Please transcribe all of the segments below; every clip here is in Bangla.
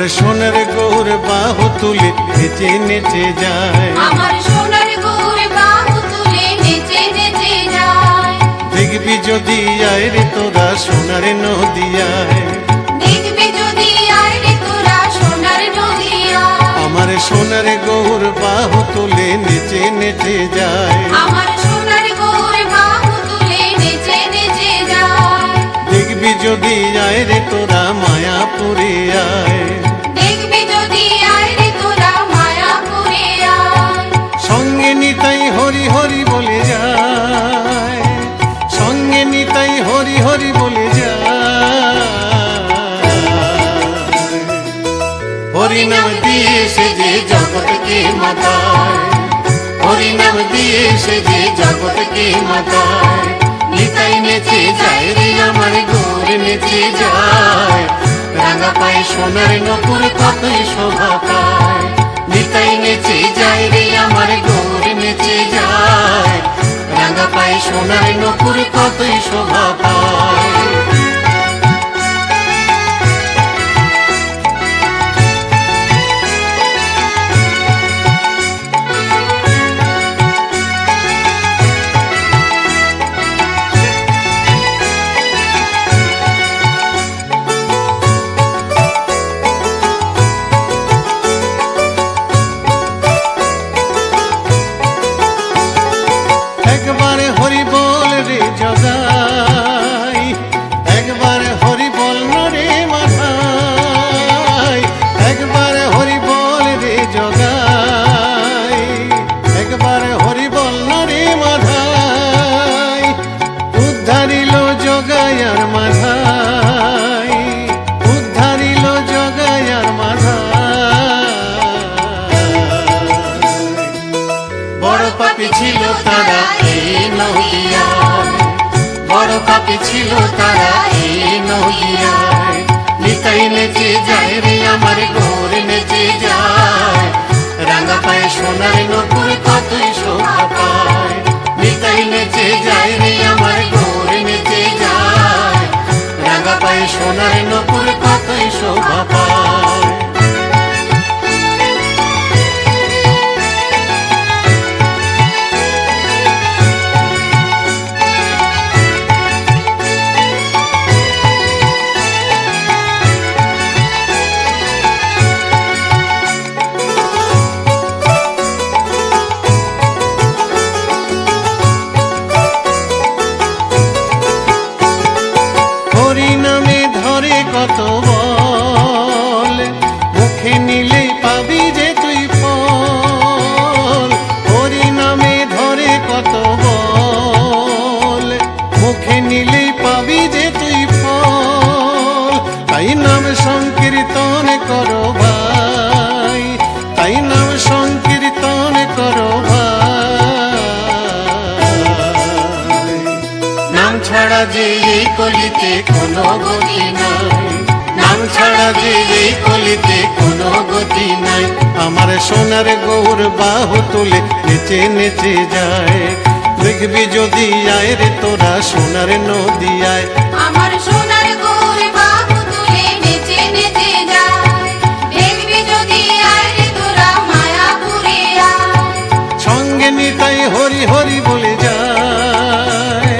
সোনার গৌর বাহু তুলে নেচে নেচে যায়, আমার সোনার গৌর বাহু তুলে নেচে নেচে যায়। দেখবি যদি আয় রে তোরা সোনার নদিয়ায়, দেখবি যদি আয় রে তোরা সোনার নদিয়ায়। আমার সোনার গৌর বাহু তুলে নেচে নেচে যায়, আমার সোনার গৌর বাহু তুলে নেচে নেচে যায়। দেখবি যদি আয় রে তোরা মায়াপুরে আয়, দেখবি যদি আয় রে তোরা মায়াপুরে আয়। সঙ্গে নিতাই হরি হরি বলে যায়, সঙ্গে নিতাই হরি হরি বলে যায়। হরি নাম দিয়ে সে যে জগৎকে মাতায়, হরি নাম দিয়ে সে যে জগৎকে মাতায়। নিতাই নেচে যায় রে আমার গৌর নেচে যায়, রাঙা পায়ে সোনার নপুর কতই শোভা পায়। নিতাই নেচে যায় রে আমার গৌর নেচে যায়, রাঙা পায়ে সোনার নপুর কতই শোভা পায়। একবার হরি বল রে জগাই, একবার হরি বল রে মাথায়, একবার হরি বল রে জগাই, একবার হরি বল রে মাথায়। উদ্ধারিল জগাই আর মাথায়, উদ্ধারিল জগাই আর মাথায়। বড় পাপী ছিল তারা এই নদিয়ায়, বড় পাপী ছিল তারা এই নদিয়ায়। নিতাই নেচে যায় রে আমার গৌর নেচে যায়, রাঙা পায়ে সোনার নপুর কতই শোভা পায়। নিতাই নেচে যায় রে আমার গৌর নেচে যায়, রাঙা পায়ে সোনার নপুর কতই শোভা পায়। হরি নামে ধরে কত বল, মুখে নিলে পাবি যে তুই ফল। হরি নামে ধরে কত বল, মুখে নিলে পাবি যে তুই ফল। তাই নাম সংকীর্তন করো ভাই, তাই নাম সংকীর্তন করো ভাই। নাম ছাড়া যে এই কলিতে কোনো গতি নাই, নাম ছাড়া যে এই কলিতে কোনো গতি নাই। আমার সোনার গৌর বাহু তুলে নেচে নেচে যায়, দেখবি যদি আয় রে তোরা সোনার নদিয়ায়। আমার সোনার গৌর বাহু তুলে নেচে নেচে যায়, দেখবি যদি আয় রে তোরা মায়াপুরে আয়। সঙ্গে নিতাই হরি হরি বলে যায়,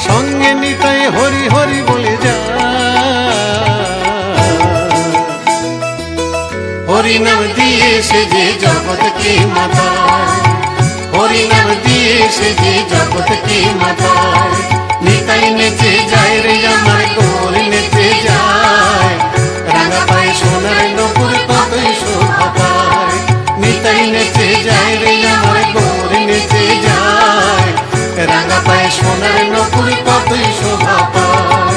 সঙ্গে নিতাই হরি হরি বলে যায়। হরি নাম দিয়ে সে যে জগৎকে মাতায়, হরি নাম দিয়ে সে যে জগৎকে মাতায়। নিতাই নেচে যায় রে আমার গৌর নেচে যায়, রাঙা পায়ে সোনার নপুর কতই শোভা পায়। নিতাই নেচে যায় রে আমার গৌর নেচে যায়, রাঙা পায়ে সোনার নপুর কতই শোভা পায়।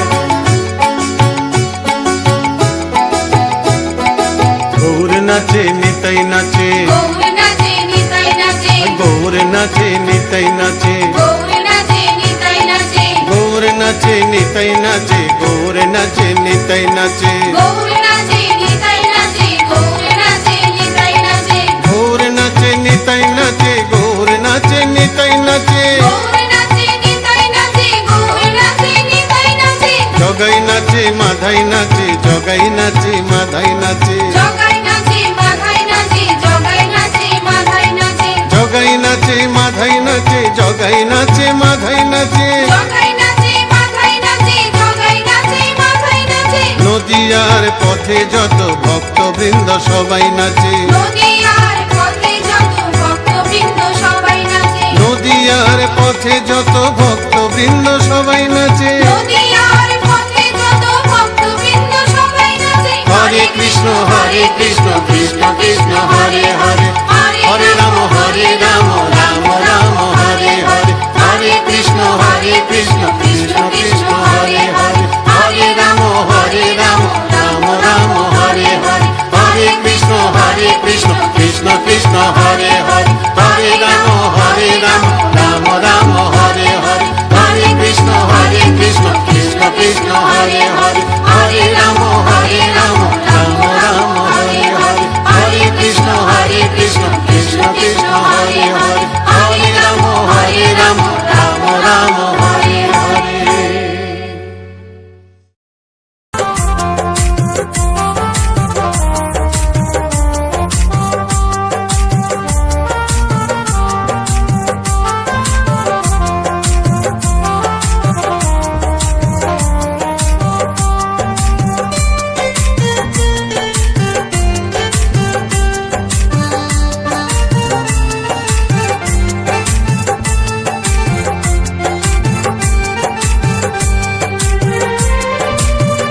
গৌর নাচে নিতাই নাচে, গৌর নাচে নিতাই নাচে, গৌর নাচে নিতাই নাচে, গৌর নাচে নিতাই নাচে, গৌর নাচে নিতাই নাচে, গৌর নাচে নিতাই নাচে, গৌর নাচে নিতাই নাচে, গৌর নাচে নিতাই নাচে, গৌর নাচে নিতাই নাচে, গৌর নাচে নিতাই নাচে। গৌর নাচে নিতাই নাচে, গৌর নাচে নিতাই নাচে, জগাই নাচে মাধাই নাচে, জগাই নাচে মাধাই নাচে। পথে যত ভক্তবৃন্দ সবাই নাচে, নদিয়ার পথে যত ভক্তবৃন্দ সবাই নাচে, নদিয়ার পথে যত ভক্তবৃন্দ সবাই নাচে। নদিয়ার পথে যত ভক্তবৃন্দ সবাই নাচে। হরে কৃষ্ণ কৃষ্ণ কৃষ্ণ হরে হরে, হরে রাম রাম রাম হরে হরে, হরে কৃষ্ণ কৃষ্ণ কৃষ্ণ হরে হরে, হরে রাম রাম রাম হরে হরে, হরে কৃষ্ণ কৃষ্ণ কৃষ্ণ হরে হরে, হরে রাম রাম রাম হরে হরে, হরে কৃষ্ণ কৃষ্ণ কৃষ্ণ হরে হরে, হরে রাম রাম রাম হরে হরে, হরে কৃষ্ণ কৃষ্ণ কৃষ্ণ হরে হরে, হরে রাম রাম রাম হরে হরে।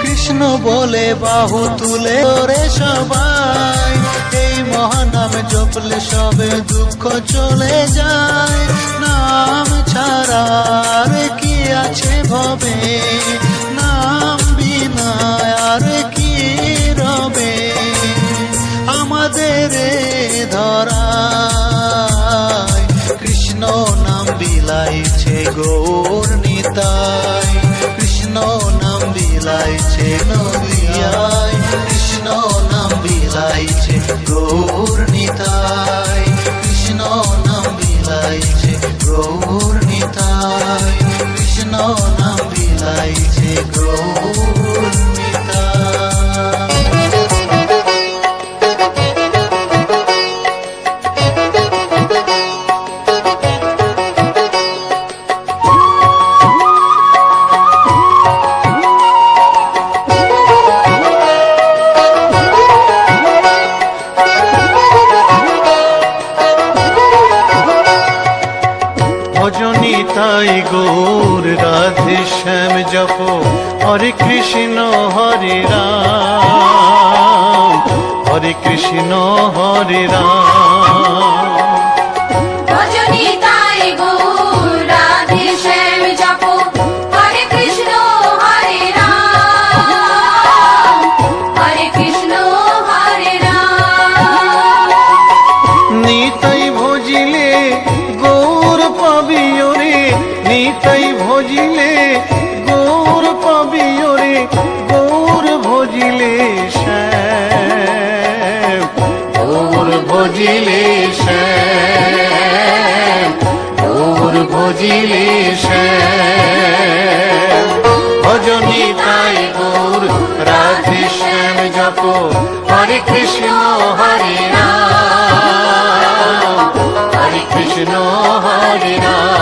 কৃষ্ণ বলে বাহু তুলে ওরে সবাই, এই মহানাম জপলে সবে দুঃখ চলে যায়। নাম ছাড়া আর কি আছে ভবে, নাম বিনা আর কি রবে, আমাদের ধরায় কৃষ্ণ নাম বিলাইছে গৌর নিতাই, কৃষ্ণ নাম বিলাইছে নদিয়ায়, কৃষ্ণ নাম বিলাইছে গৌর নিতাই, কৃষ্ণ নাম বিলাইছে গৌর নিতাই, কৃষ্ণ নাম বিলাইছে গৌর নিতাই। ভজনিতাই গৌর রাধে শ্যাম জপ, হরে কৃষ্ণ হরে রাম, হরে কৃষ্ণ হরে রাম। ভজনিতাই গৌর রাধে শ্যাম জপ, হরে কৃষ্ণ হরে রাম, হরে কৃষ্ণ হরে রাম। নিতাই ভজিলে গৌর পাবি ওরে, নিতাই ভজিলে গৌর পাবি ওরে, গৌর ভজিলে শ্যাম, গৌর ভজিলে শ্যাম, গৌর ভজিলে শ্যাম। ভজনিতাই গৌর রাধে শ্যাম জপ, হরে কৃষ্ণ হরে রাম, হরে কৃষ্ণ হরে রাম।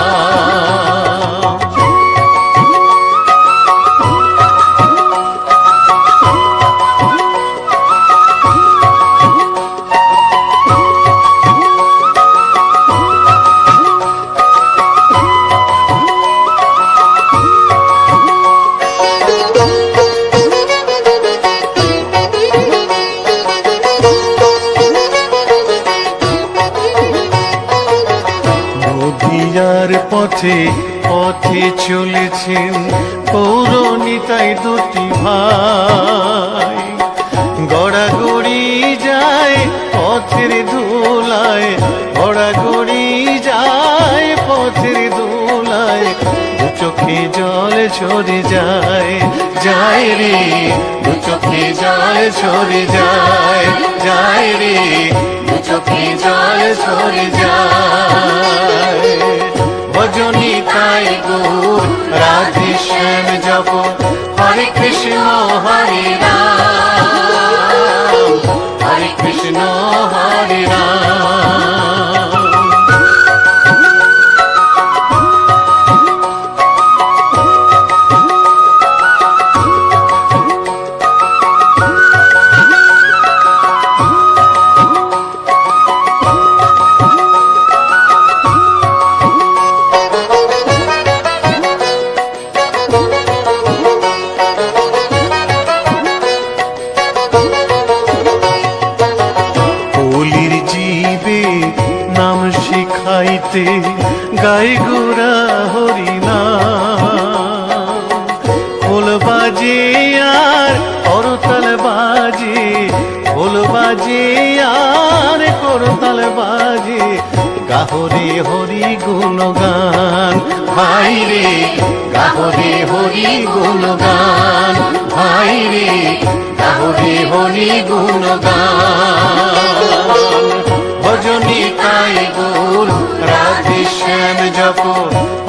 নদিয়ার পথে পথে চলেছেন পৌরনিতাই দুটি ভাই, গড়াগড়ি যায় পথের ধুলায়, গড়াগড়ি যায় পথের ধুলায়, দু চোখে জল ঝরে যায়, যায় রে দু চোখে জল ঝরে যায়, যায় রে দু চোখে জল ঝরে যায়। ভজনিতাই গৌর রাধে শ্যাম জপ, হরে কৃষ্ণ হরে রাম, হরে কৃষ্ণ হরে রাম। গাইতে গাই গোরা হরিনাম। খোল বাজে আর করতাল বাজে, খোল বাজে আর করতাল বাজে, গাহরে হরি গুণগান ভাই রে, গাহরে হরি গুণগান ভাই রে, গাহরে হরি গুণগান। ভজনী তাই গুণ রাধে শ্যাম জপ,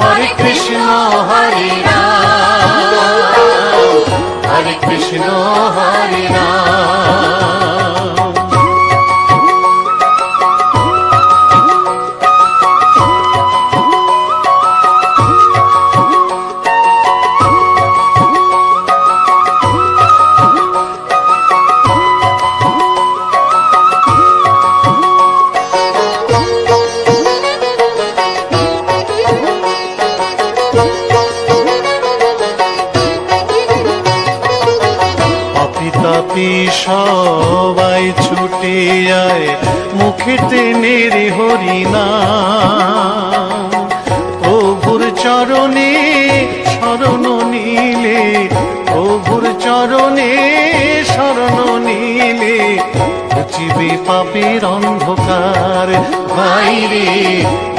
হরে কৃষ্ণ হরে রাম, হরে কৃষ্ণ হরে রাম। তাপি সবাই ছুটে আয়, মুখেতে নেরে হরিনাম। প্রভুর চরণে শরণ নিলে, প্রভুর চরণে শরণ নিলে, ঘুচিবে পাপের অন্ধকার ভাই রে,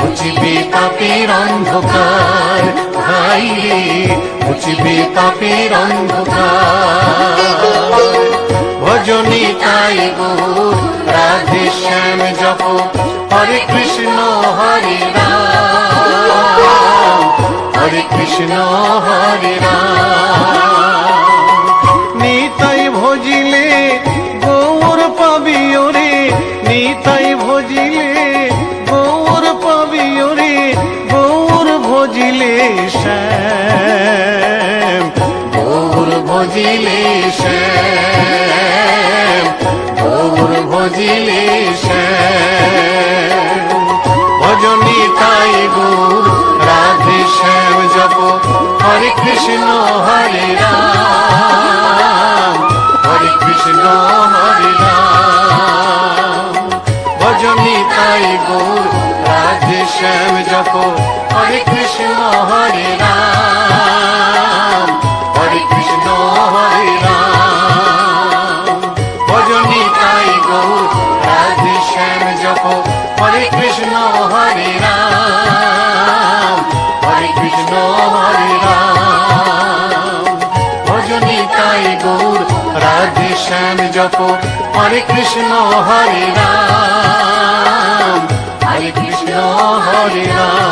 ঘুচিবে পাপের অন্ধকার ভাই রে, ঘুচিবে পাপের অন্ধকার। ভজনী তাই গুণ রাধে শ্যাম জপ, হরে কৃষ্ণ হরে রাম, হরে কৃষ্ণ হরে রাম। নিতাই ভজিলে গৌর পাবি ওরে, নিতাই ভজিলে গৌর পাবি ওরে, গৌর ভজিলে শ্যাম, গৌর ভজিলে শ্যাম, গৌর ভজিলে শ্যাম। ভজনী তাই গুণ রাধে শ্যাম জপ, হরে কৃষ্ণ হরে রাম, হরে কৃষ্ণ হরে রাম। ভজনী তাই গুণ রাধে শ্যাম জপ, হরে কৃষ্ণ হরে রাম, হরে কৃষ্ণ হরে রাম। ভজনী তাই গুণ রাধে শ্যাম জপ, হরে কৃষ্ণ হরে রাম, হরে কৃষ্ণ হরে রাম। ভজনী তাই গৌর রাধে শ্যাম জপ, হরে কৃষ্ণ হরে রাম, হরে কৃষ্ণ হরে রাম।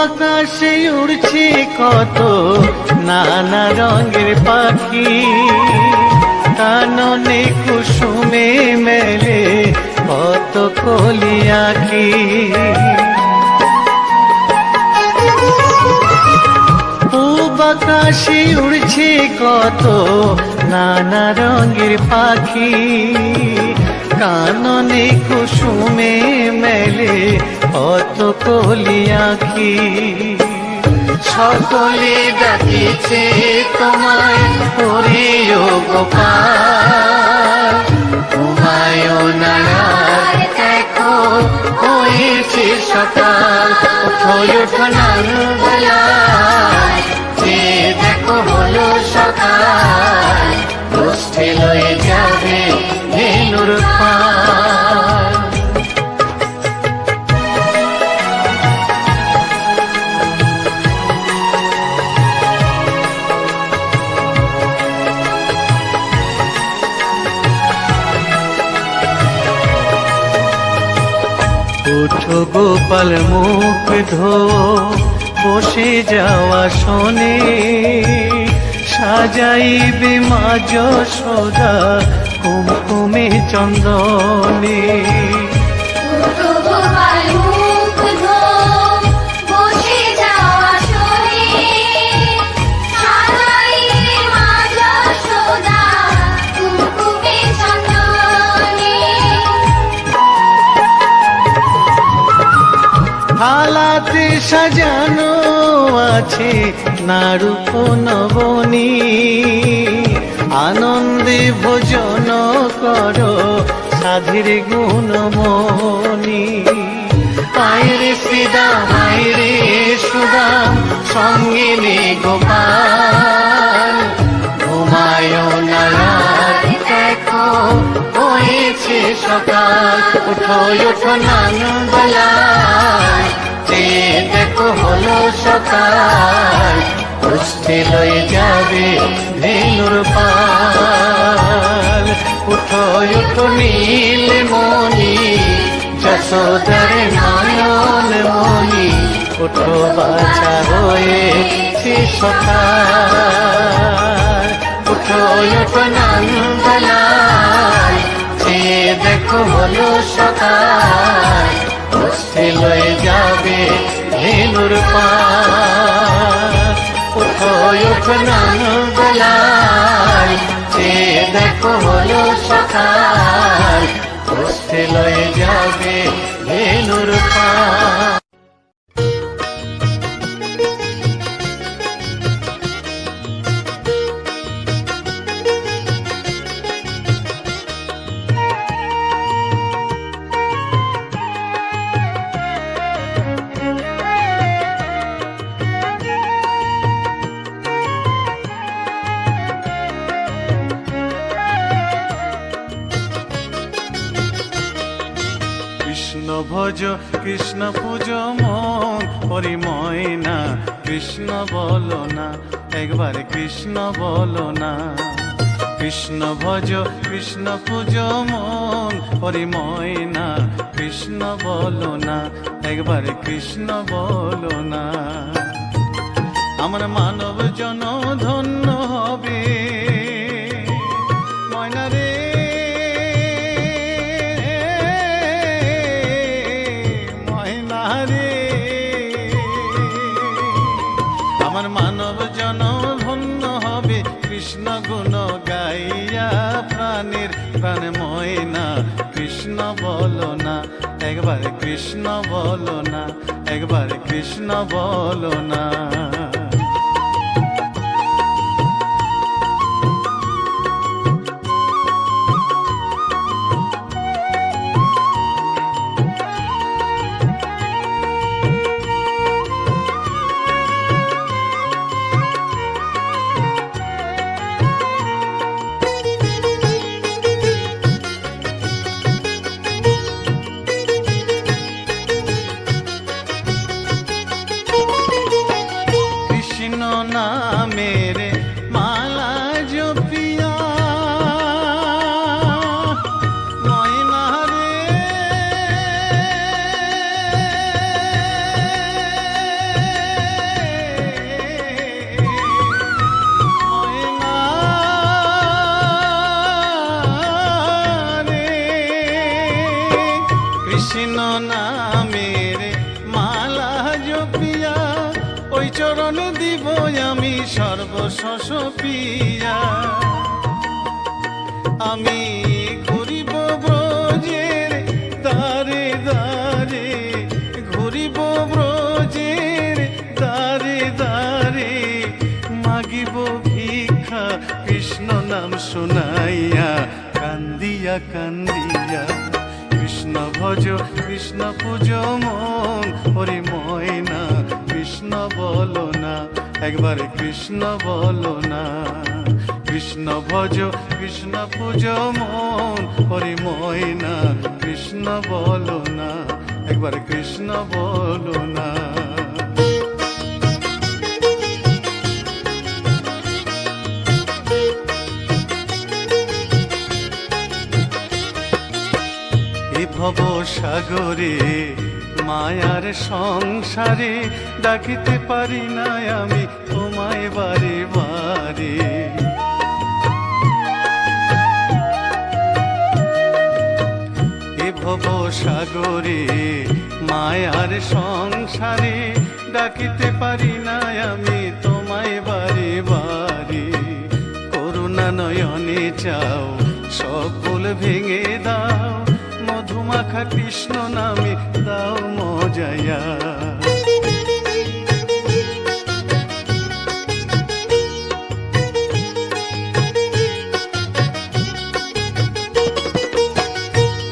আকাশে উড়ছে কত নানা রঙের পাখি, কাননে কুসুমে মেলে কত কলি আঁখি। পূব আকাশে উড়ছে কত নানা রঙের পাখি, কাননে কুসুমে মেলে কত কলি আঁখি। সকলে ডাকিছে তোমায় ওরে ও গোপাল, ঘুমায় না আর দেখো হয়েছে সকাল। ওঠো ওঠো নাঙ্গলায়, যে দেখো হলো সকাল, গোষ্ঠে লয়ে যাবে ধেনুর পাল। ওঠো গোপাল মুখ ধো, বসে যাওয়া শোনে সাজাইবে মা যশোদা কুমকুমে চন্দনে। উঠো গোপাল মুগ্ধ, বসে যাও আসনে, সাজাইলে মা যশোদা কুমকুমে চন্দনে। থালাতে সাজানো আছে নারূপ নবনী, আনন্দে ভোজন করো সাধীর গুণমণি। আয়রে শ্রীদাম আয়রে সুদাম সঙ্গে নে গোপাল, ঘুমায় না আর দেখো হয়েছে সকাল। উঠো উঠো নানবেলায়, যে দেখো হলো সকাল, উষ্ঠে লয়ে যাবে ধেনুর পাল। উঠো উঠো নীল মণি, যশোদার নয়ন মণি, উঠো বাছা হয়েছে সকাল। উঠো উঠো নন্দলাল, যে দেখো হলো সকাল, উষ্ঠে লয়ে যাবে ধেনুর পাল। উঠো উঠো নন্দলাল, যে দেখো হলো সকাল, উষ্ঠে লয়ে যাবে ধেনুর পাল। কৃষ্ণ ভজ কৃষ্ণ পূজ মন পরিময় না, কৃষ্ণ বলো না একবার কৃষ্ণ বলো না। কৃষ্ণ ভজ কৃষ্ণ পূজ মন পরিময় না, কৃষ্ণ বলো না একবার কৃষ্ণ বলো না। আমার মানব জন ধন্য হবে ময়না রে, আমার মানব জন ধন্য হবে কৃষ্ণ গুণ গাইয়া, প্রাণের প্রাণ ময়না কৃষ্ণ বলো না একবার কৃষ্ণ বলো না, একবার কৃষ্ণ বলো না। নামের মালা জপিয়া ময়না রে, ময়না রে, কৃষ্ণ নামের মালা জপিয়া ওই চরণ দিব আমি সর্বশস পিয়া। আমি ঘুরিব ব্রজের দ্বারে দ্বারে, ঘুরিব ব্রজের দ্বারে দ্বারে, মাগিব ভিক্ষা কৃষ্ণ নাম শুনাইয়া, কান্দিয়া কান্দিয়া। কৃষ্ণ ভজ কৃষ্ণ পূজ মন হরি ময়না, কৃষ্ণ বলো না একবার কৃষ্ণ বলো না। কৃষ্ণ ভজ কৃষ্ণ পূজ মন হরি ময়না, কৃষ্ণ বলো না একবার কৃষ্ণ বলো না। ভব সাগরে মায়ার সংসারে ডাকিতে পারি না আমি তোমায় বারে বারে। এ ভব সাগরে মায়ার সংসারে ডাকিতে পারি না আমি তোমায় বারে বারে। করুণা নয়নে চাও সকল ভেঙে দাও, মধুমাখা কৃষ্ণ নামে দাও মজায়া।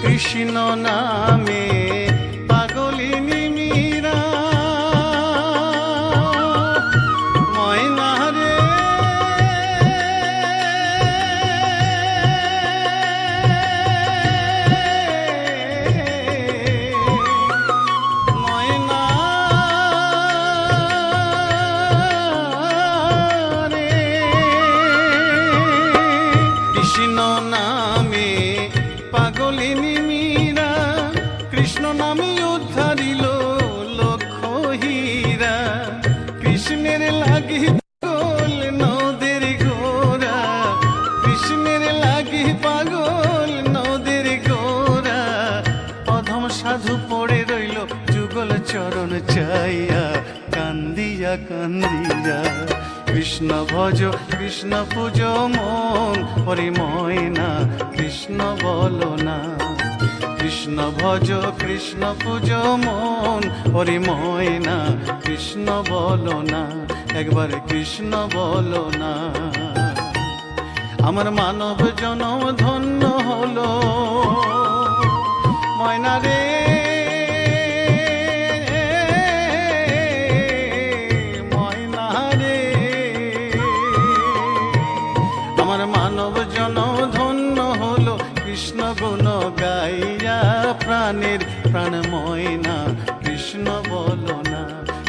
কৃষ্ণ নামে পাগলিনী মীরা, ময়না রে ময়না রে। কৃষ্ণ নামে পাগলিনী মীরা, কৃষ্ণ নামে উদ্ধারিল লক্ষ হীরা। কৃষ্ণের লাগি পাগল নদের গোরা, কৃষ্ণের লাগি পাগল নদের গোরা। অধম সাধু পড়ে রইল যুগল চরণ চাইয়া, কান্দিয়া কান্দিয়া। কৃষ্ণ ভজ কৃষ্ণ পূজ মন হরি ময়না, কৃষ্ণ বলো না। কৃষ্ণ ভজ কৃষ্ণ পূজ মন হরি ময়না, কৃষ্ণ বলো না, একবার কৃষ্ণ বলো না। আমার মানব জনম ধন্য হলো ময়না রে, ময়না রে। আমার মানব জনম ধন্য হলো কৃষ্ণ গুণ গাইয়া, প্রাণের প্রাণ ময়না, কৃষ্ণ বলো না,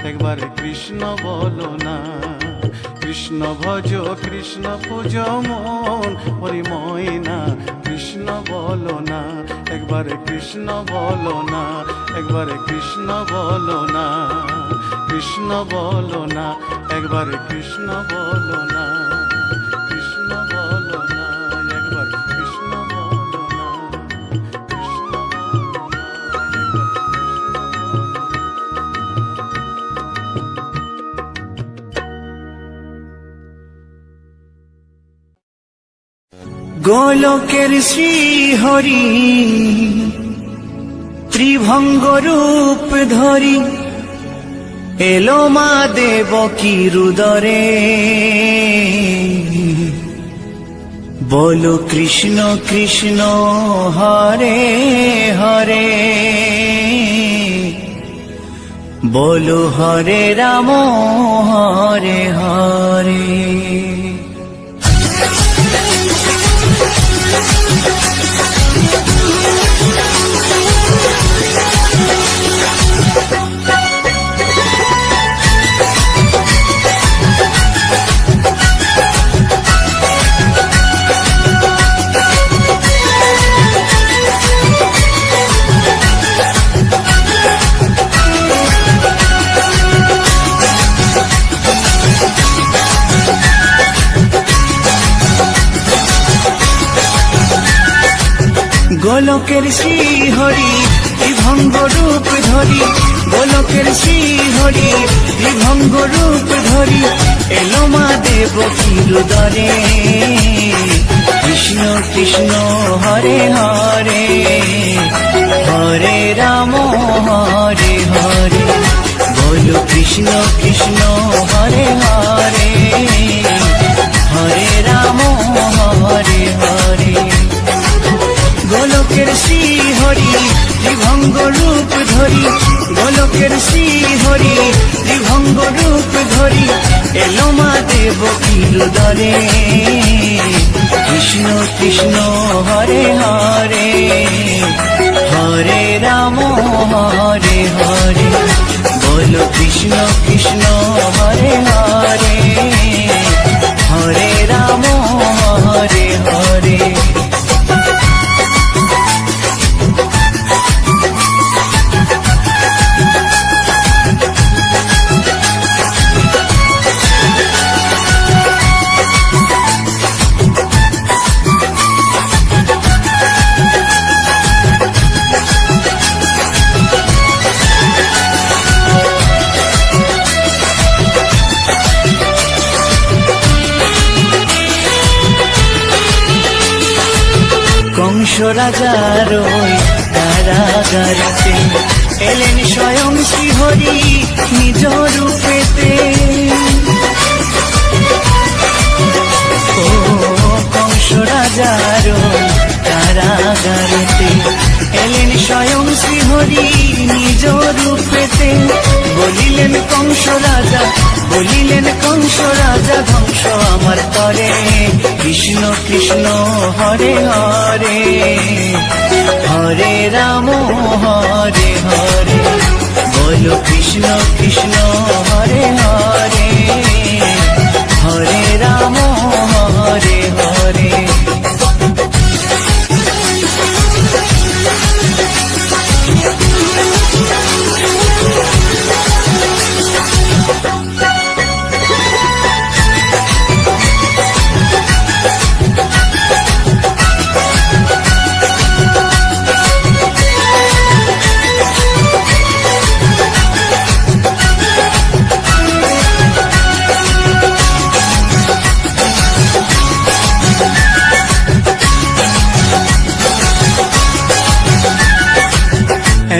একবার কৃষ্ণ বলো না। কৃষ্ণ ভজ কৃষ্ণ পূজ মন হরি ময়না, কৃষ্ণ বলো না, একবার কৃষ্ণ বলো না, একবার কৃষ্ণ বলো না। কৃষ্ণ বলো না, একবার কৃষ্ণ বলো না, কৃষ্ণ বলো না, একবার কৃষ্ণ বলো না, কৃষ্ণ বলো না, গোলকের শ্রীহরি ত্রিভঙ্গ রূপ ধরি, এলো মা দেবকী রুদরে। বলো কৃষ্ণ কৃষ্ণ হরে হরে, বলো হরে রাম হরে হরে। গোলকের শ্রীহরি ত্রিভঙ্গ রূপ ধরি, গোলকের শ্রীহরি ত্রিভঙ্গ রূপ ধরি, এলো মা দেবকী রুদরে। কৃষ্ণ কৃষ্ণ হরে হরে, হরে রাম হরে হরে। বলো কৃষ্ণ কৃষ্ণ হরে হরে, হরে রাম হরে হরে। গোলকের শ্রীহরি ত্রিভঙ্গ রূপ ধরি, গোলকের শ্রীহরি ত্রিভঙ্গ রূপ ধরি, এলো মা দেবকী রুদরে। কৃষ্ণ কৃষ্ণ হরে হরে, হরে রাম হরে হরে। বলো কৃষ্ণ কৃষ্ণ হরে হরে, হরে রাম হরে হরে। রাজার ওই কারাগারেতে এলেন স্বয়ং শ্রীহরি নিজ রূপেতে। ও কংস রাজার ওই কারাগারেতে এলেন স্বয়ং শ্রীহরি নিজ রূপেতে। বলিলেন কংস রাজা, বলিলেন কংস রাজা, ধ্বংস আমার করে। কৃষ্ণ কৃষ্ণ হরে হরে, হরে রাম হরে হরে। বলো কৃষ্ণ কৃষ্ণ হরে হরে, হরে রাম হরে হরে।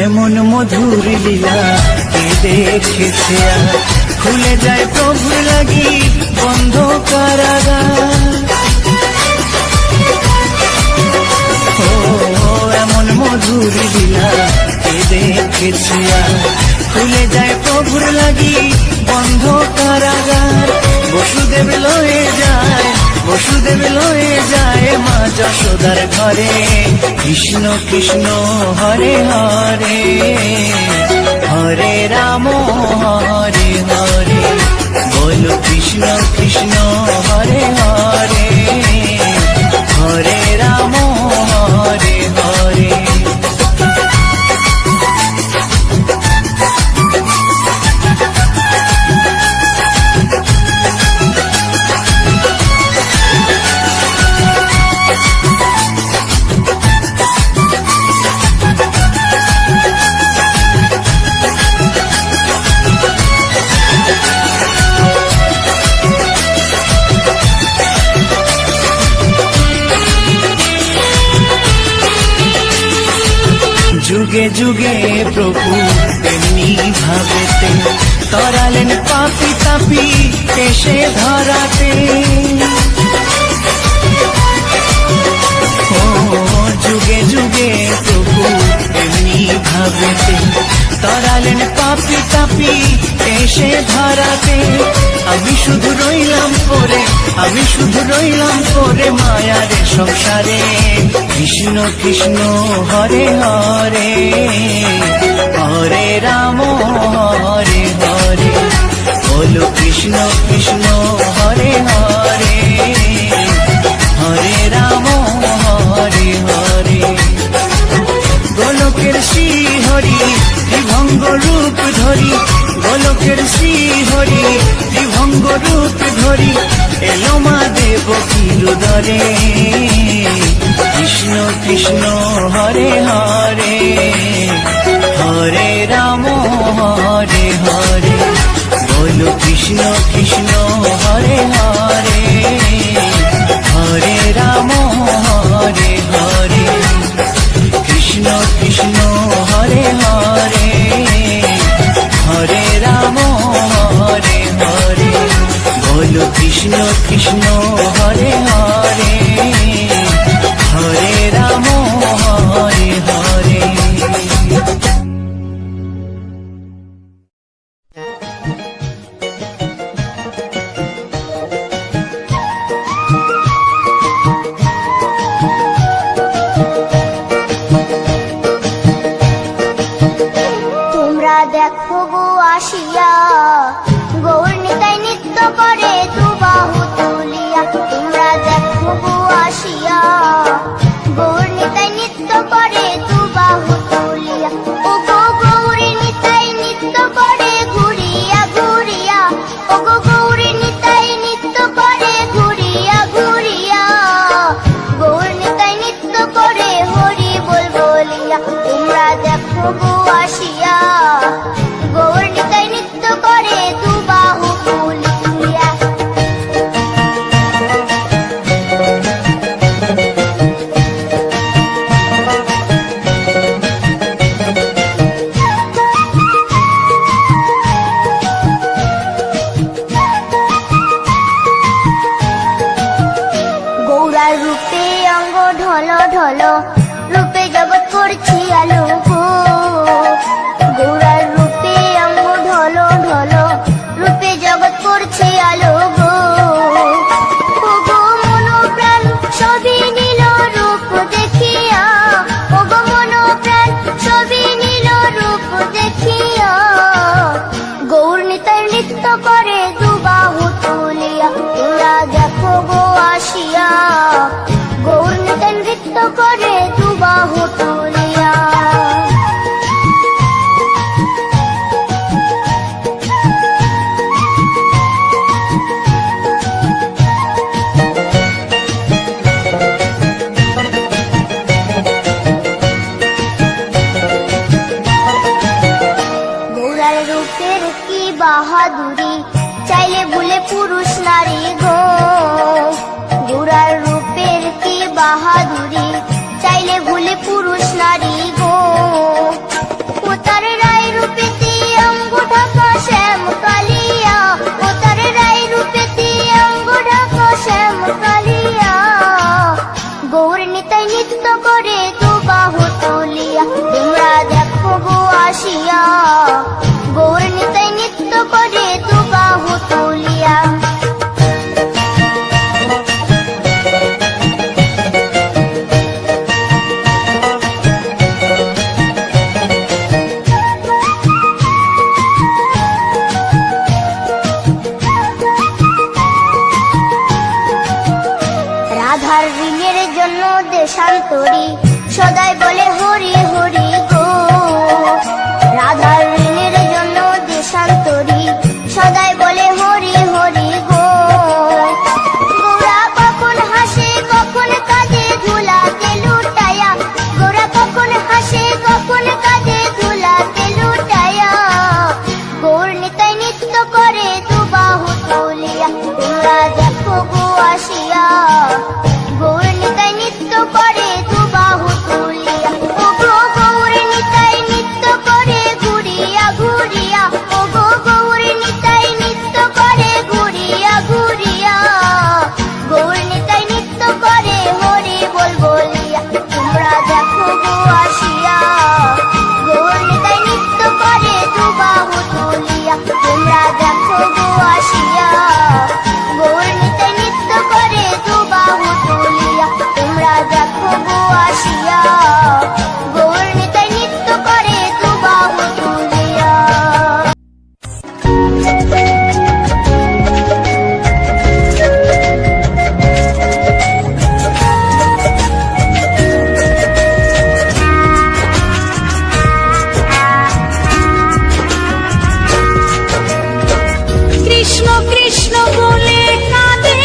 এমন মধুর লীলা কে দেখেছে আর, খুলে যায় প্রভুর লাগি বন্ধ কারাগার। ও এমন মধুর লীলা কে দেখেছে আর, খুলে যায় প্রভুর লাগি বন্ধ কারাগার। বসুদেব লয়ে যায়, বসুদেব লয়ে যায় মা যশোদার ঘরে। কৃষ্ণ কৃষ্ণ হরে হরে, হরে রাম হরে হরে। বলো কৃষ্ণ কৃষ্ণ হরে হরে, হরে রাম হরে হরে। যুগে যুগে প্রভু এমনি ভাবেতে, তরালেন পাপি তাপি এসে ধরাতে। ও যুগে যুগে প্রভু এমনি ভাবেতে, তরালেন পাপি তাপি এসে ধরাতে। আমি শুধু রইলাম পরে, আমি শুধু রইলাম পরে মায়ার সংসারে। কৃষ্ণ কৃষ্ণ হরে হরে, হরে রাম হরে হরে। বলো কৃষ্ণ কৃষ্ণ হরে হরে, হরে রাম হরে হরে। গোলকের শ্রী হরি ত্রিভঙ্গ রূপ ধরি, গোলকের শ্রী হরি ত্রিভঙ্গ রূপ ধরি। এলো মা দেব কিরুদরে। কৃষ্ণ কৃষ্ণ হরে হরে, হরে রাম হরে হরে। বলো কৃষ্ণ কৃষ্ণ হরে হরে, হরে রাম হরে হরে। কৃষ্ণ কৃষ্ণ হরে হরে, হরে রাম হরে হরে। বলো কৃষ্ণ কৃষ্ণ হরে হরে, হরে রাম হরে হরে। ঢলো ঢলো রূপে জগৎ করছি আলো গো গৌরার রূপে অঙ্গ ঢলো ঢলো রূপে জগৎ করছি আলো গো ও গো মন প্রাণ সবই নীল রূপ দেখিয়া ও গো মন প্রাণ সবই নীল রূপ দেখিয়া গৌর নিতাই নৃত্য করে দুবাহু তুলিয়া তোমরা দেখো গো আসিয়া গৌর নিতাই নৃত্য করে দুবাহু তুলিয়া গৌরার রূপের কি বাহাদুরি চাইলে ভুলে পুরুষ নারী গো গৌরার রূপের কি বাহাদুরি চাইলে ভুলে পুরুষ নারী গো ও তার রায় রূপেতে অঙ্গ ঢাকা শ্যাম কালিয়া ও তার রায় রূপেতে অঙ্গ ঢাকা শ্যাম কালিয়া গৌর নিতাই নৃত্য করে দুবাহু তুলিয়া তোমরা দেখো গো আসিয়া গৌর নিতাই নৃত্য করে দুবাহু তুলিয়া রাধার ঋণের জন্য দেশান্তরী সদাই বলে হরি হরি গো রাধার ঋণের জন্য দেশান্তরী সদাই বলে হরি হরি গো গৌরা কখন হাসে কখন কাঁদে ধুলাতে লুটায়া গৌরা কখন হাসে কখন কাঁদে ধুলাতে লুটায়া গৌর নিতাই নৃত্য করে দুবাহু তুলিয়া তোমরা দেখো গো আসিয়া গৌর নিতাই নৃত্য করে দুবাহু তুলিয়া ও গো গৌর নিতাই নৃত্য করে ঘুরিয়া ঘুরিয়া ও গো গৌর নিতাই নৃত্য করে ঘুরিয়া ঘুরিয়া গৌর নিতাই নৃত্য করে হরি বল বলিয়া তোমরা দেখো গো আসিয়া গৌর নিতাই নৃত্য করে দুবাহু তুলিয়া তোমরা দেখো গো আসিয়া গৌর নিতাই নৃত্য করে দুবাহু তুলিয়া তোমরা দেখো গো আসিয়া গৌর নিতাই নৃত্য করে দুবাহু তুলিয়া কৃষ্ণ কৃষ্ণ বলে কাঁদে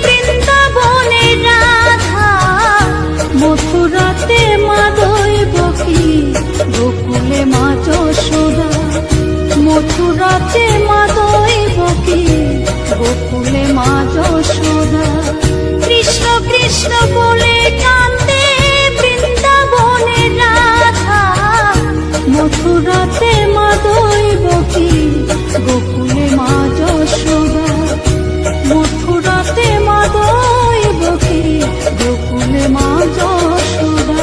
বৃন্দাবনে রাধা মথুরাতে মা দৈবকী গোকুলে মা যশোদা মথুরাতে মা দৈবকী গোকুলে মা যশোদা কৃষ্ণ কৃষ্ণ বলে কাঁদে বৃন্দাবনে রাধা মথুরাতে মা দৈবকী গোকুলে মা যশোদা মথুরাতে মা দৈবকী গোকুলে মা যশোদা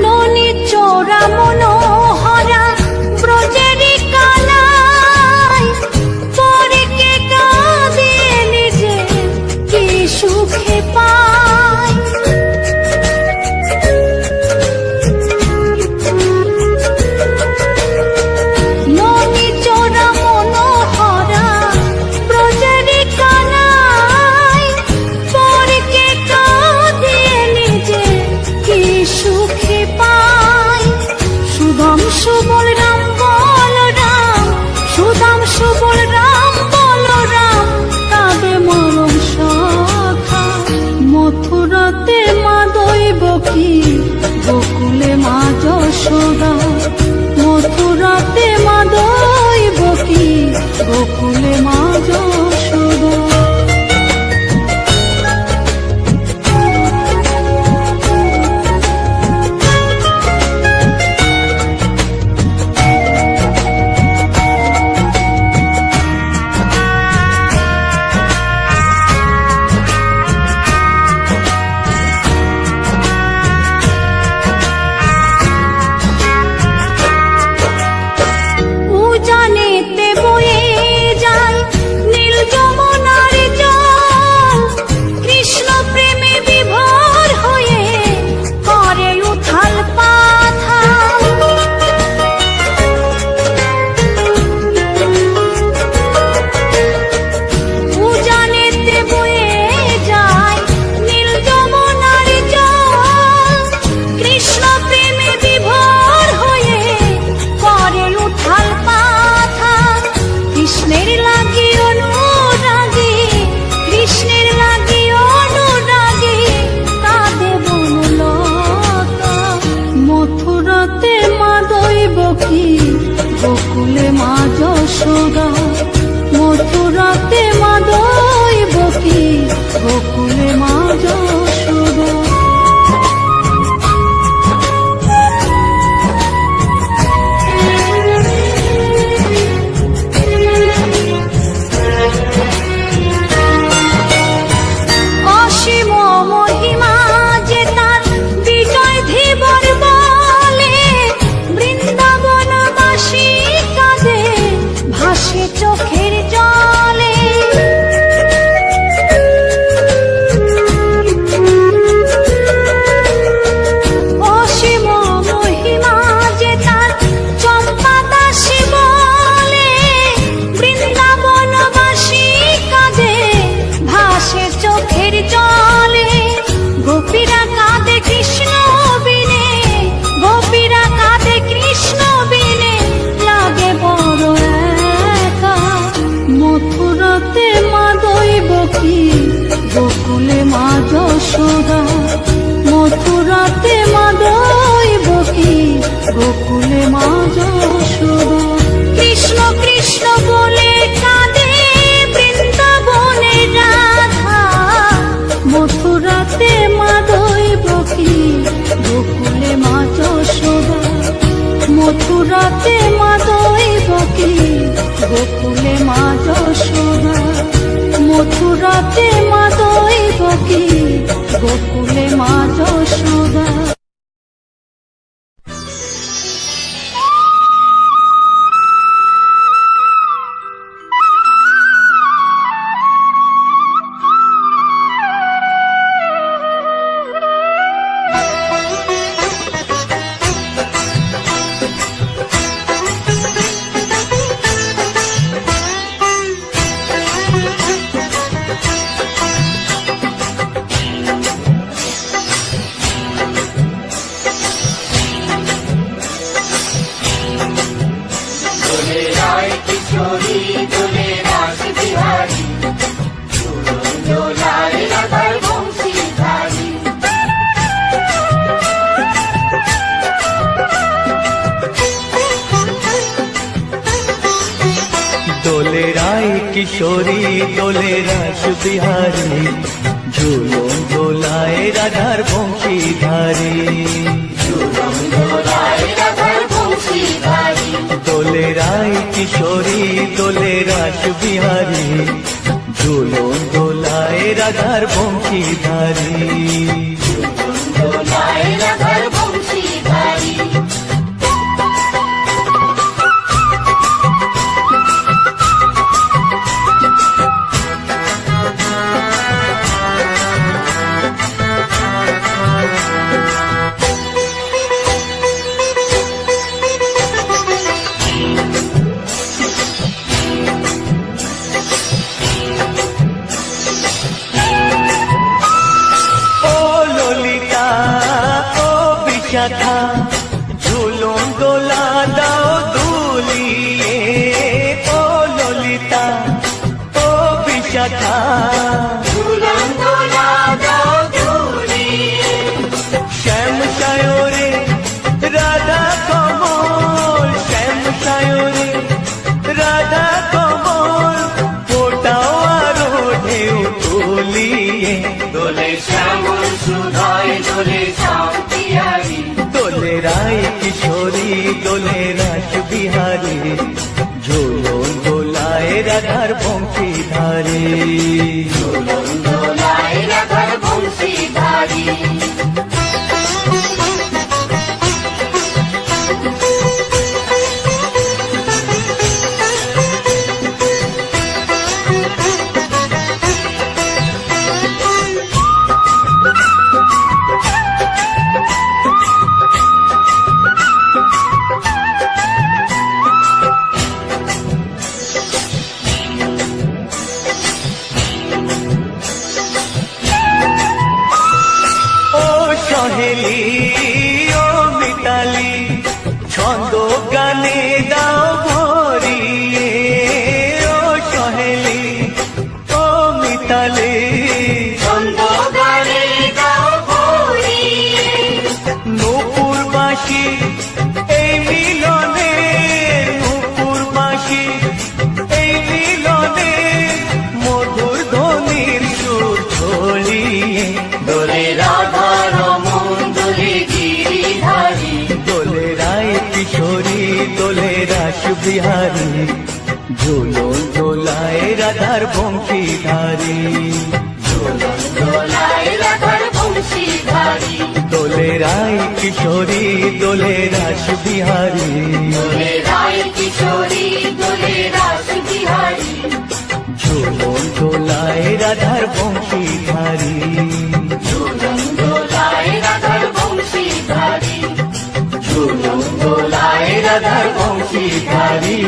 ননি চোরা মনোহরা ব্রজেরি কানাই পরে কে কাঁদিয়ে নিজে কি সুখে পায় ননি চোরা মনোহরা ব্রজেরি কানাই পরে কে কাঁদিয়ে নিজে কি সুখে পায় সুদাম সুবল রাম বলরাম সুদাম সুবল রাম বলরাম কাঁদে মরম সখা মথুরাতে মা দৈবকী গোকুলে মা যশোদা মথুরাতে মা দৈবকী গোকুলে মা যশোদা মথুরাতে মা দৈবকী, গোকুলে মা যশোদা। মথুরাতে মা দৈবকী, গোকুলে মা যশোদা। অসীম মহিমা যে তার, বিজয় ধীবর বলে। বৃন্দাবনবাসী কাঁদে, ভাসে চোখের জলে। অসীম মহিমা যে তার, চম্পা দাসী বলে। বৃন্দাবনবাসী কাঁদে, ভাসে চোখের জলে। গোপীরা কাঁদে কৃষ্ণ বিনে, গোপীরা কাঁদে কৃষ্ণ বিনে, লাগে বড় একা। মথুরাতে মা দৈবকী, গোকুলে মা যশোদা। মথুরাতে মা দৈবকী, গোকুলে মা যশোদা। কৃষ্ণ কৃষ্ণ বলে কাঁদে বৃন্দাবনে রাধা। মথুরাতে মা দৈবকী, গোকুলে মা যশোদা। মথুরাতে মা দৈবকী, গোকুলে মা যশোদা। মথুরাতে মা দৈবকী, গোকুলে মা যশোদা। দোলে রায় কিশোরী, দোলে রাস বিহারী, ঝুলন দোলায় রাধার বংশীধারী। দোলে রায় কিশোরী, দোলে রাস বিহারী, ঝুলন দোলায় রাধার বংশীধারী। বিশাখা, ঝুলন দোলা দাও দুলিয়ে। ও ললিতা, ও বিশাখা, ঝুলন দোলা দাও দুলিয়ে। শ্যাম সায়রে রাধা কমল, শ্যাম সায়রে রাধা কমল, ফোটাও আরো ঢেউ তুলিয়ে। দোলে শ্যামল সুধায়, দোলে শান্তিয়ারি। দোলে রায় কিশোরী, দোলে রাস বিহারী, ঝুলন দোলায় রাধার বংশীধারী। ঝুলন দোলায় রাধার বংশীধারী। সহেলি ও মিতালি, ছন্দ গানে দাও ভরিয়ে। ও সহেলি ও মিতালি, ছন্দ গানে দাও ভরিয়ে। নূপুর বাঁশি এই মিলনে নুপুর বাঁশি, এই মিলনে মধুর ধ্বনির সুর ছড়িয়ে দোলে রাধা রমন দোলে গিরিধারী, দোলে রায় কিশোরী দোলে রাস বিহারী, ঝুলন দোলায় রাধার বংশীধারী, দোলায় রাধার বংশীধারী, দোলে রায় কিশোরী দোলে রাস বিহারী, দোলে রায় কিশোরী দোলে রাস বিহারী, ঝুলন দোলায় রাধার বংশীধারী, ঝুলন দোলায় রাধার বংশীধারী, ঝুলন দোলায় রাধার বংশীধারী,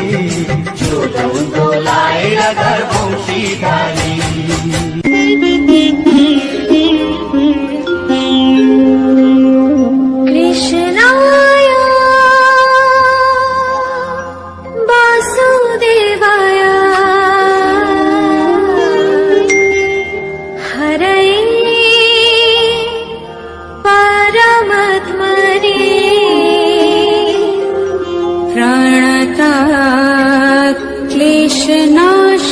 ঝুলন দোলায় রাধার বংশীধারী। কৃষ্ণায় বাসুদেবায় হরয়ে পরমাত্মনে প্রণতাৎ ক্লেশনাশায়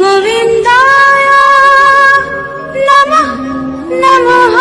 গোবিন্দায় নমঃ নমঃ।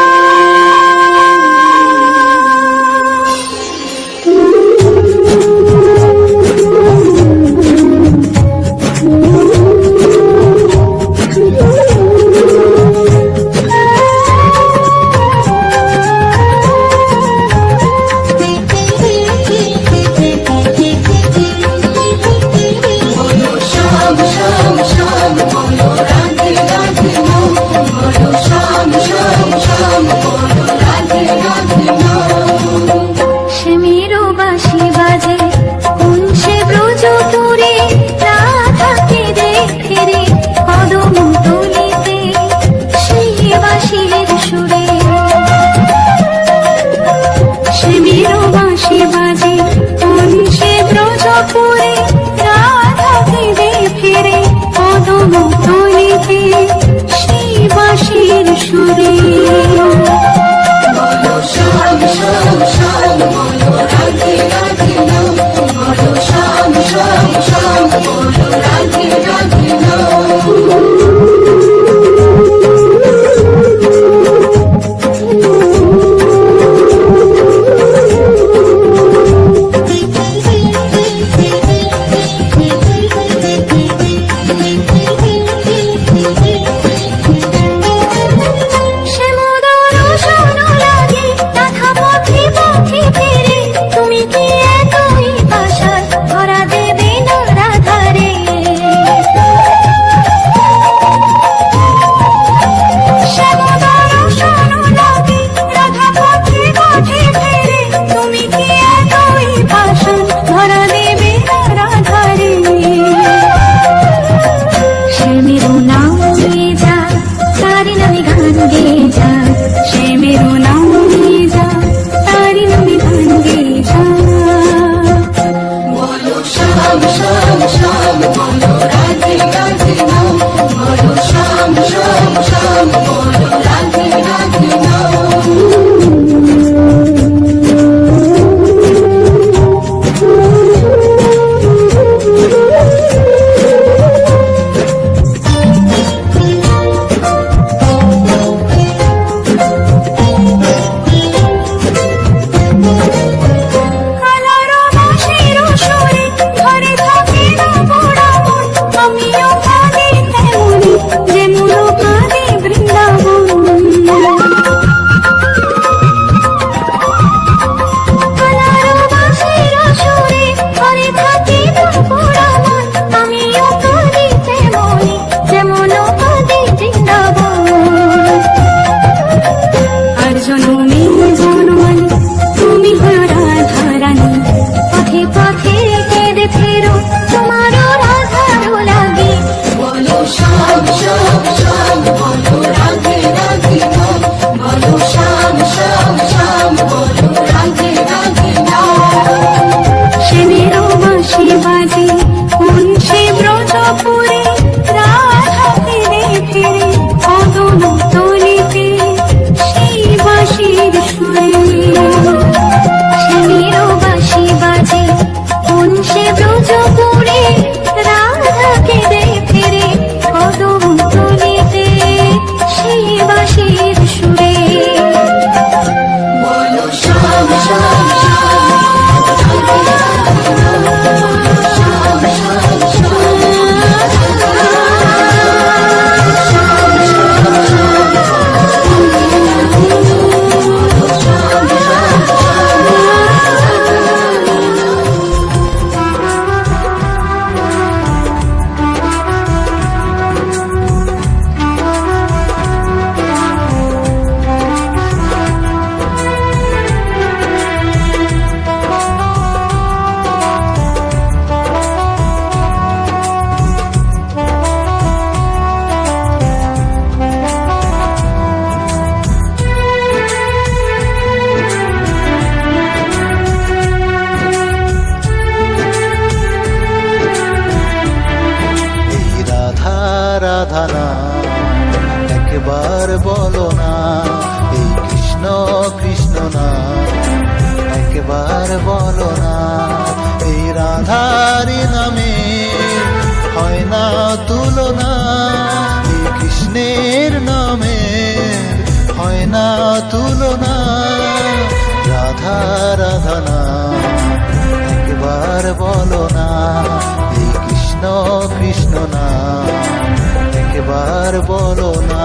রাধা না একবার বলো না, এই কৃষ্ণ কৃষ্ণ না একবার বলো না। এই রাধারি নামে হয় না তুলনা, এই কৃষ্ণের নামে হয় না তুলনা। রাধা রাধা না একবার বলো না, এই কৃষ্ণ কৃষ্ণ না একবার বলো না।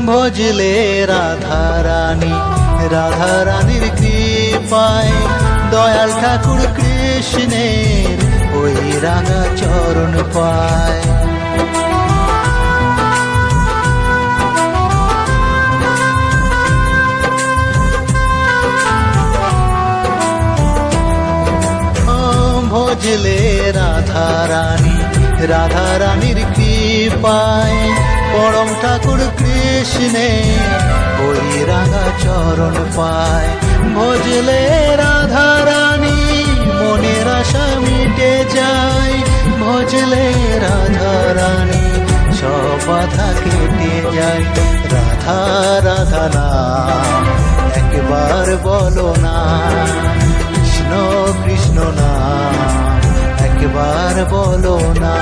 ভজলে রাধা রানী, রাধা রানীর কৃপায় দয়াল ঠাকুর কৃষ্ণের ওই রাঙা চরণ পায়। ভজলে রাধা রানী, রাধা রানীর কৃপায় পরম ঠাকুর কৃষ্ণে ওই রাঙা চরণ পায়। ভজলে রাধা রানী মনের আশা মিটে যায়, ভজলে রাধা রানী সব বাধা কেটে যায়। রাধা রাধা নাম একবার বলো না, কৃষ্ণ কৃষ্ণ নাম একবার বলো না।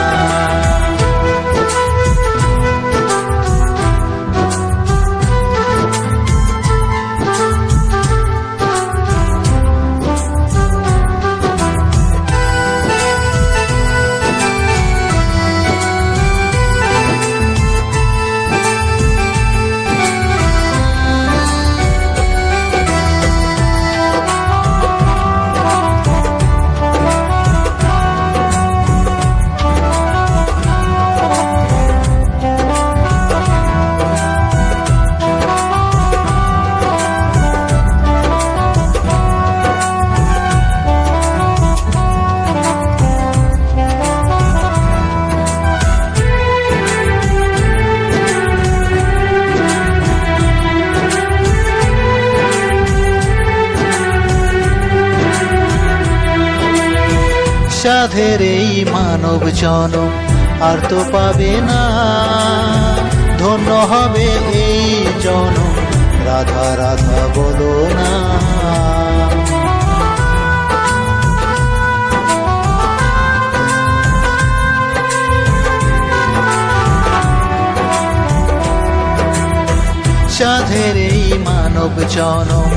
সাধের এই মানব জনম আর তো পাবে না, ধন্য হবে এই জনম রাধা রাধা বলো না। সাধের এই মানব জনম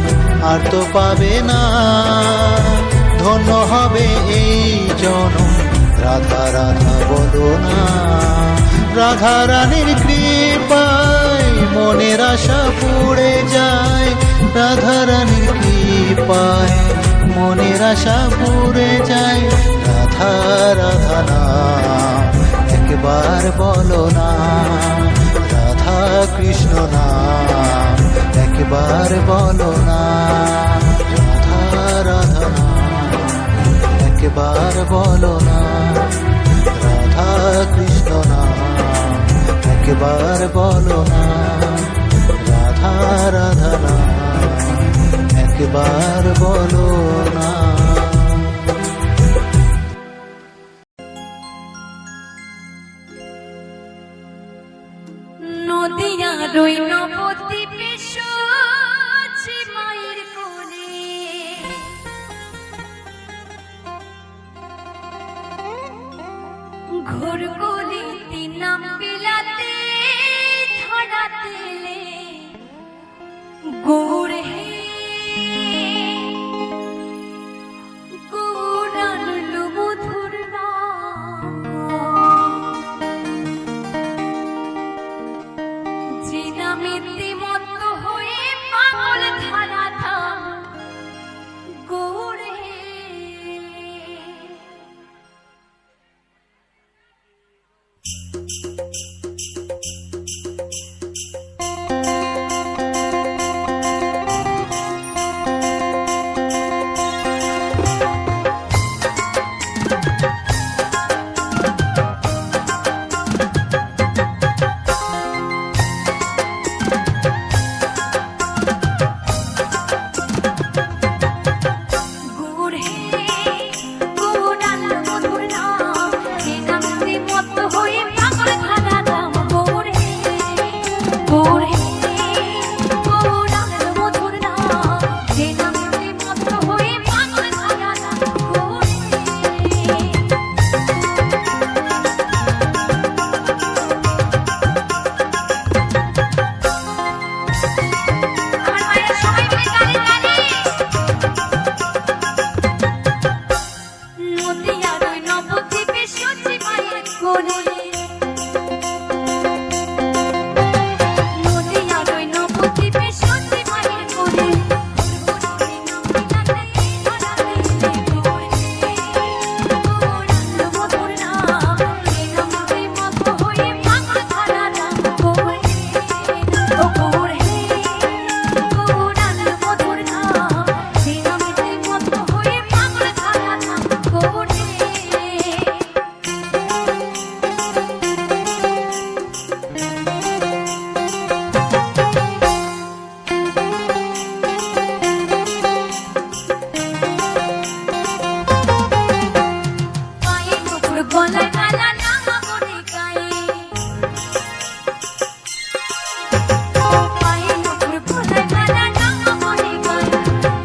আর তো পাবে না, ধন্য হবে এই জনম রাধা রাধা বলো না। রাধা রানীর কৃপায় মনের আশা পুড়ে যায়, রাধা রানীর কৃপায় মনের আশা পুড়ে যায়। রাধা রাধা নাম একবার বলো না, রাধা কৃষ্ণ নাম একবার বলো না। রাধা রাধা একবার বলো না, রাধা কৃষ্ণ নাম একবার বলো না রাধা রাধা নাম, একবার বলো না। নদিয়ার ওই নবদ্বীপে সূর্যি মায়ের কোলে ঘোর গলিতে নাম বিলাতে ধরা তেলে গৌড় হে গৌরানল মধুর নাম যে নামেতে মত্ত হয়ে পাগল ধারা ধাম গৌড় হে। গৌড় হে গৌরানল মধুর নাম যে নামেতে মত্ত হয়ে পাগল ধারা ধাম গৌড় হে গৌড় হে গৌরানল মধুর নাম যে নামেতে মত্ত হয়ে পাগল ধারা ধাম গৌড় হে। আমার মায়ের সবাই মিলে তালে তালে নদিয়ার ওই নবদ্বীপে সূর্যি মায়ের কোলে নদিয়ার ওই নবদ্বীপে সূর্যি মায়ের কোলে গৌরানল মধুর নাম যে নামেতে মত্ত হয়ে পাগল ধারা ধাম গৌড় হে ও গৌড় হে গৌরানল মধুর নাম যে নামেতে মত্ত হয়ে পাগল ধারা ধাম গৌড় হে। পায়ে নুপুর গলায় মালা নামা মনে গায়ে পায়ে নুপুর গলায় মালা নামা মনে গায়ে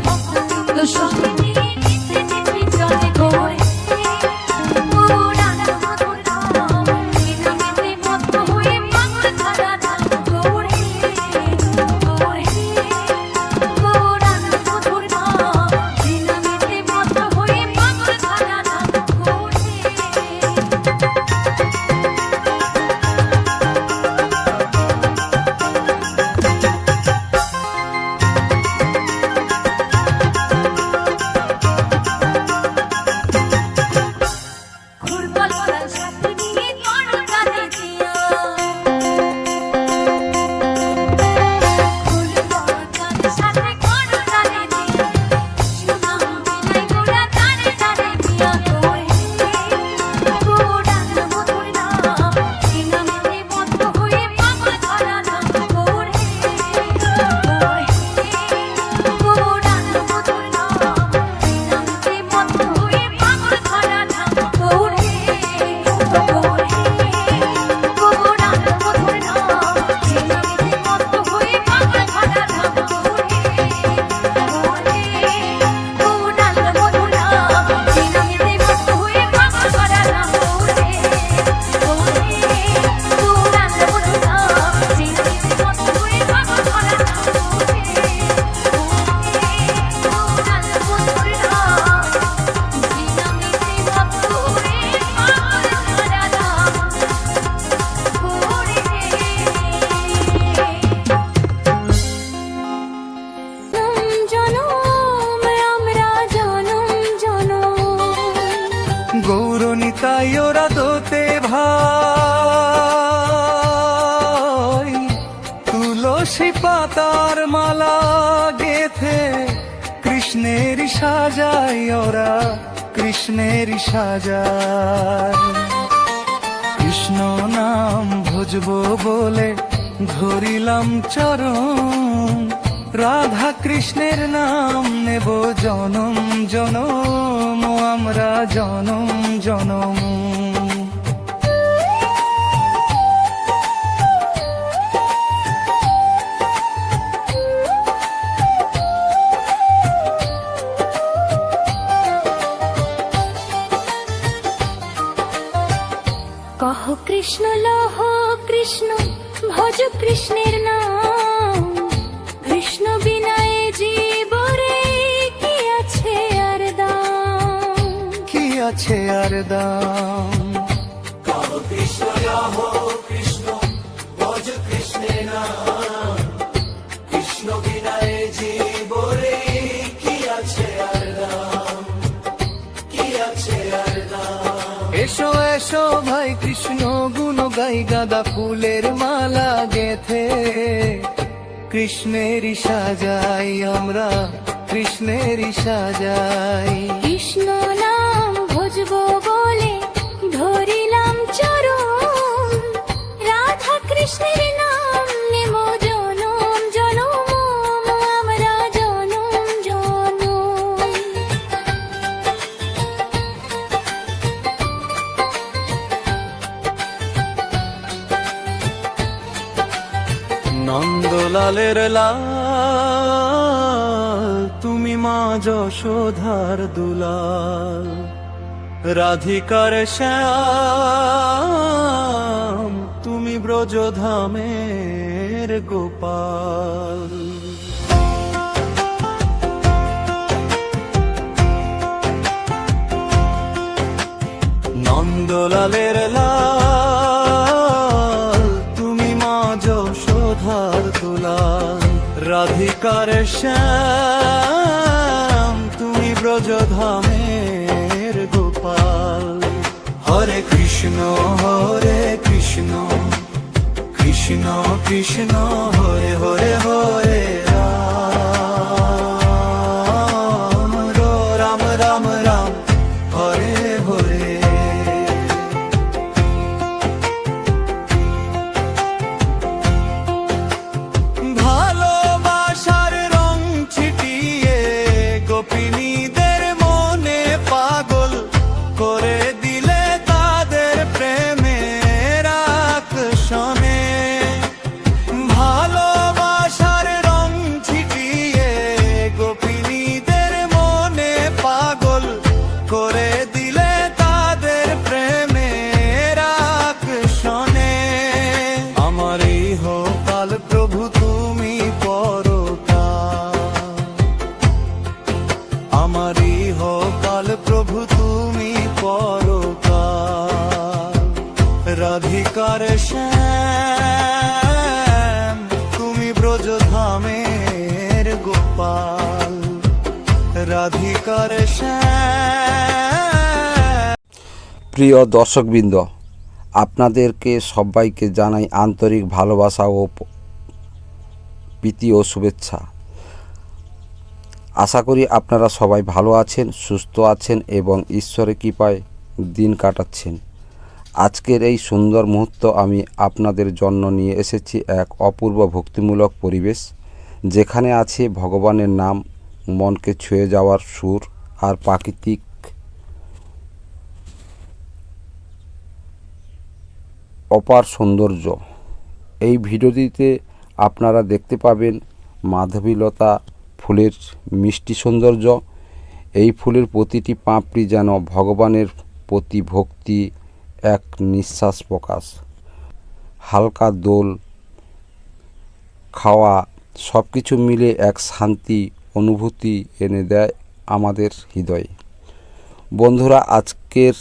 ভক্তবৃন্দ সঙ্গে নিয়ে নিতে নিতে চলে গৌড় হে গৌরানল মধুর নাম যে নামেতে মত্ত হয়ে পাগল ধারা ধাম গৌড় হে গৌড় হে গৌরানল মধুর নাম যে নামেতে মত্ত হয়ে পাগল ধারা ধাম গৌড় হে। ঘুরবল বলার সাথে নিয়ে করতালে দিয়া ঘুরবল বলার সাথে করতালে দিয়া সুনাম বিলাই গোড়া তারে তারে দিয়া গৌড় হে গৌরানল মধুর নাম যে নামেতে মত্ত হয়ে পাগল ধারা ধাম গৌড় হে গৌড় হে গৌরানল মধুর নাম যে নামেতে মত্ত হয়ে পাগল ধারা ধাম গৌড় হে গৌড় হে গৌরানল মধুর নাম যে নামেতে মত্ত হয়ে পাগল ধারা ধাম গৌড় হে গৌড় হে গৌরানল মধুর নাম যে নামেতে মত্ত হয়ে পাগল ধারা ধাম গৌড় হে গৌড় হে গৌরানল মধুর নাম যে নামেতে মত্ত হয়ে পাগল ধারা ধাম গৌড় হে গৌরানল মধুর নাম যে নামেতে মত্ত হয়ে পাগল ধারা ধাম গৌড় হে। জনম আমরা জনম জনম গৌরনিতাই ওরা দোতে ভাই তুলসী পাতার মালা গেথে কৃষ্ণের সাজাই ওরা কৃষ্ণের সাজায় কৃষ্ণ নাম ভজবো বলে ধরিলাম চরণ, রাধা কৃষ্ণের নাম নেব জনম জনম, আমরা জনম জনম। কহ কৃষ্ণ লহ কৃষ্ণ, ভজ কৃষ্ণের নাম, কৃষ্ণ বিনায় জীবরে কি আছে আর দাম। কি আছে আর দাম? এসো এসো ভাই কৃষ্ণ গুণ গাই, গাঁদা ফুলের মালা গেথে কৃষ্ণেরই সাজাই আমরা, কৃষ্ণেরই সাজাই। কৃষ্ণ নাম ভজবো বলে ধরিলাম চরণ, রাধা কৃষ্ণের নাম নেব জনম জনম, আমরা জনম জনম। নন্দলালের লাল, তুমি মা যশোধার দুলাল, রাধিকার শ্যাম, তুমি ব্রজধামের গোপাল। নন্দলালের লাল, তুমি মা যশোধার দুলাল, রাধিকার শ্যাম, তুমি ব্রজধামের গোপাল। হরে কৃষ্ণ কৃষ্ণ কৃষ্ণ হরে হরে হরে রাম, রাম রাম রাম হরে হরে। ভালোবাসার রং ছিটিয়ে গোপিনীদের মনে পাগল করে দিলে তাদের প্রেমের আকর্ষণে। ভালোবাসার রং ছিটিয়ে গোপিনীদের মনে পাগল করে দিলে তাদের প্রেমের আকর্ষণে। আমার ইহকাল প্রভু তুমি পরকাল, আমার ইহকাল প্রভু তুমি পরকাল। রাধিকার শ্যাম, তুমি ব্রজধামের গোপাল, রাধিকার শ্যাম। প্রিয় দর্শকবৃন্দ, আপনাদেরকে সবাইকে জানাই আন্তরিক ভালোবাসা ও প্রীতি ও শুভেচ্ছা। আশা করি আপনারা সবাই ভালো আছেন, সুস্থ আছেন এবং ঈশ্বরের কৃপায় দিন কাটাচ্ছেন। আজকের এই সুন্দর মুহূর্ত আমি আপনাদের জন্য নিয়ে এসেছি এক অপূর্ব ভক্তিমূলক পরিবেশ, যেখানে আছে ভগবানের নাম, মনকে ছুঁয়ে যাওয়ার সুর আর প্রাকৃতিক অপার সৌন্দর্য। এই ভিডিওটিতে আপনারা দেখতে পাবেন মাধবীলতা ফুলের মিষ্টি সৌন্দর্য। এই ফুলের প্রতিটি পাপড়ি যেন ভগবানের প্রতি ভক্তি এক নিঃশ্বাস প্রকাশ। হালকা দোল খাওয়া সব কিছু মিলে এক শান্তি অনুভূতি এনে দেয় আমাদের হৃদয়ে। বন্ধুরা, আজকের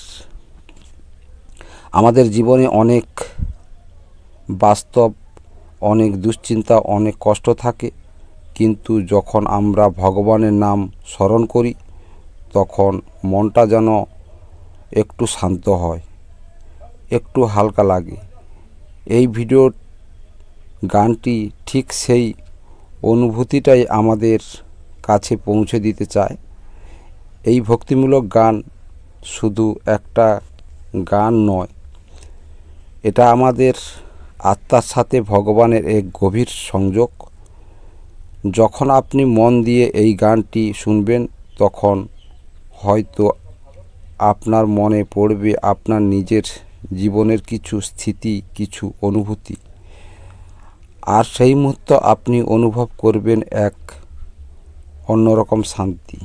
আমাদের জীবনে অনেক বাস্তব, অনেক দুশ্চিন্তা, অনেক কষ্ট থাকে, কিন্তু যখন আমরা ভগবানের নাম স্মরণ করি তখন মনটা যেন একটু শান্ত হয়, একটু হালকা লাগে। এই ভিডিও গানটি ঠিক সেই অনুভূতিটাই আমাদের কাছে পৌঁছে দিতে চায়। এই ভক্তিমূলক গান শুধু একটা গান নয়, এটা আমাদের আত্মার সাথে ভগবানের এক গভীর সংযোগ। যখন আপনি মন দিয়ে এই গানটি শুনবেন তখন হয়তো আপনার মনে পড়বে আপনার নিজের জীবনের কিছু স্মৃতি, কিছু অনুভূতি, আর সেই মুহূর্তে আপনি অনুভব করবেন এক অন্যরকম শান্তি।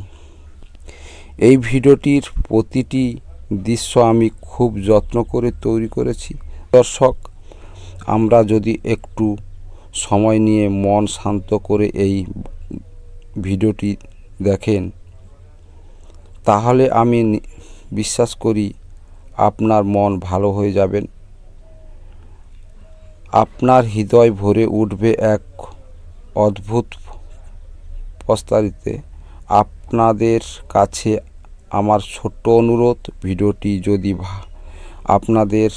এই ভিডিওটির প্রতিটি দৃশ্য আমি খুব যত্ন করে তৈরি করেছি। দর্শক, আমরা যদি একটু সময় নিয়ে মন শান্ত করে এই ভিডিওটি দেখেন তাহলে আমি বিশ্বাস করি আপনার মন ভালো হয়ে যাবেন, আপনার হৃদয় ভরে উঠবে এক অদ্ভুত প্রস্তারিতে। আপনাদের কাছে আমার ছোট্ট অনুরোধ, ভিডিওটি যদি আপনাদের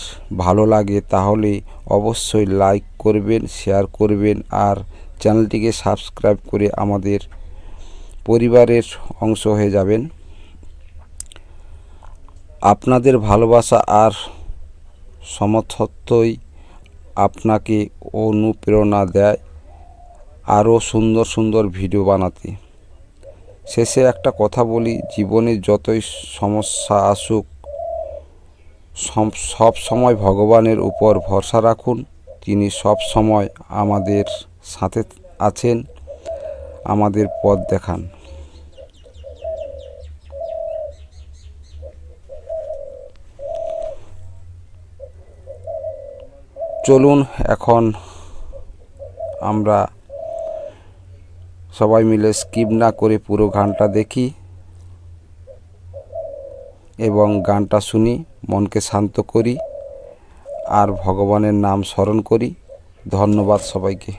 ভালো লাগে তাহলে অবশ্যই লাইক করবেন, শেয়ার করবেন আর চ্যানেলটিকে সাবস্ক্রাইব করে আমাদের পরিবারের অংশ হয়ে যাবেন। আপনাদের ভালোবাসা আর সমর্থনই আপনাকে অনুপ্রেরণা দেয় আরও সুন্দর সুন্দর ভিডিও বানাতে। শেষে একটা কথা বলি, জীবনে যতই সমস্যা আসুক সব সময় ভগবানের উপর ভরসা রাখুন। তিনি সব সময় আমাদের সাথে আছেন, আমাদের পথ দেখান। চলুন এখন আমরা সবাই মিলে স্কিপ না করে পুরো গানটা দেখি এবং গানটা শুনি, মনকে শান্ত করি আর ভগবানের নাম স্মরণ করি। ধন্যবাদ সবাইকে।